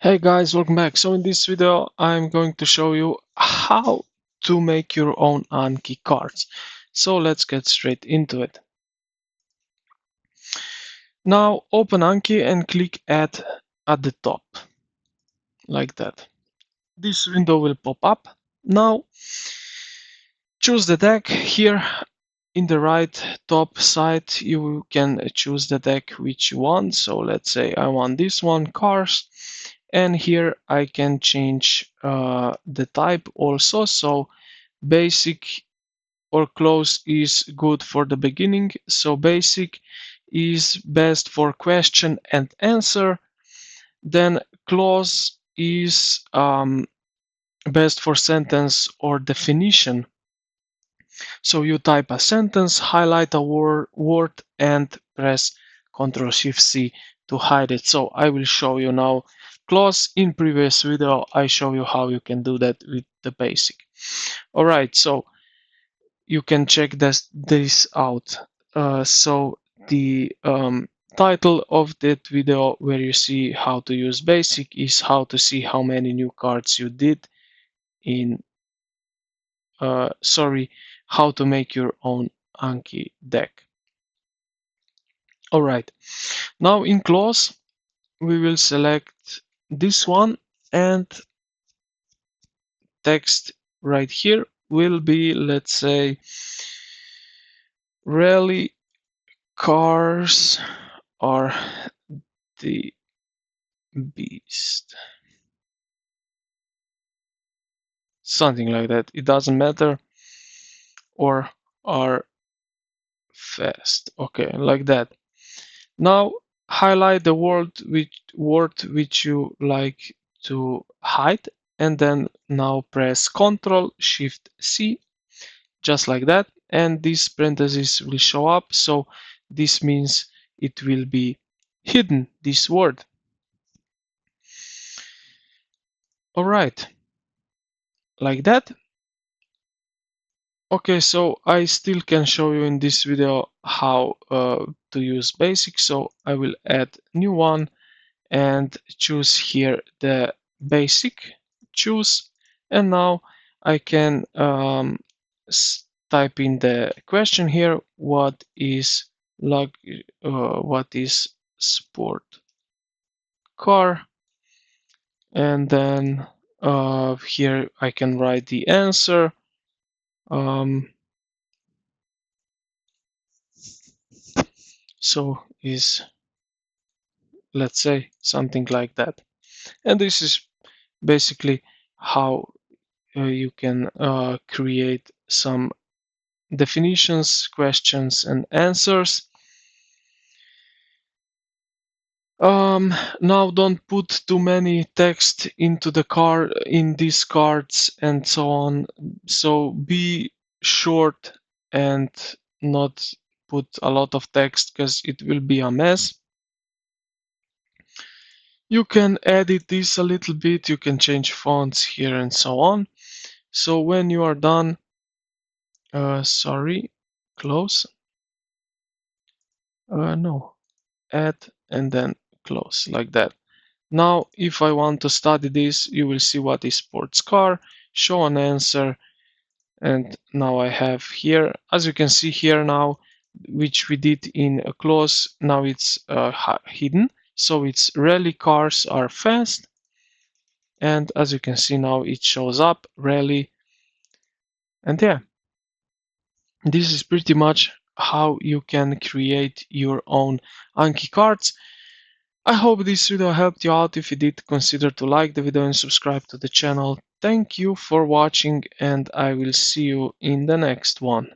Hey guys, welcome back. So in this video, I'm going to show you how to make your own Anki cards. So let's get straight into it. Now open Anki and click Add at the top, like that. This window will pop up. Now choose the deck. Here in the right top side, you can choose the deck which you want. So let's say I want this one, cars. And here I can change the type also. So basic or close is good for the beginning. So basic is best for question and answer. Then close is best for sentence or definition. So you type a sentence, highlight a word and press Ctrl+Shift+C to hide it. So I will show you now close. In previous video I show you how you can do that with the basic. Alright, so you can check this out. So the title of that video where you see how to use basic is how to see how many new cards you did in how to make your own Anki deck. Alright, now in close we will select this one and text right here will be, let's say, rally cars are the beast. Something like that. It doesn't matter. Or are fast. Okay, like that. Now highlight the word which you like to hide, and then now press Ctrl+Shift+C, just like that, and this parenthesis will show up. So this means it will be hidden, this word. All right, like that. Okay, so I still can show you in this video how to use basic. So I will add new one and choose here the basic, choose, and now I can type in the question here, what is sport car, and then here I can write the answer. So is, let's say, something like that. And this is basically how you can create some definitions, questions, and answers. Now don't put too many text into the card in these cards and so on. So be short and not put a lot of text because it will be a mess. You can edit this a little bit, you can change fonts here and so on. So when you are done, close. No, add and then close, like that. Now, if I want to study this, you will see what is sports car, show an answer, and now I have here, as you can see here now, which we did in a close, now it's hidden. So it's rally cars are fast, and as you can see now it shows up rally, and yeah, this is pretty much how you can create your own Anki cards. I hope this video helped you out. If you did, consider to like the video and subscribe to the channel. Thank you for watching, and I will see you in the next one.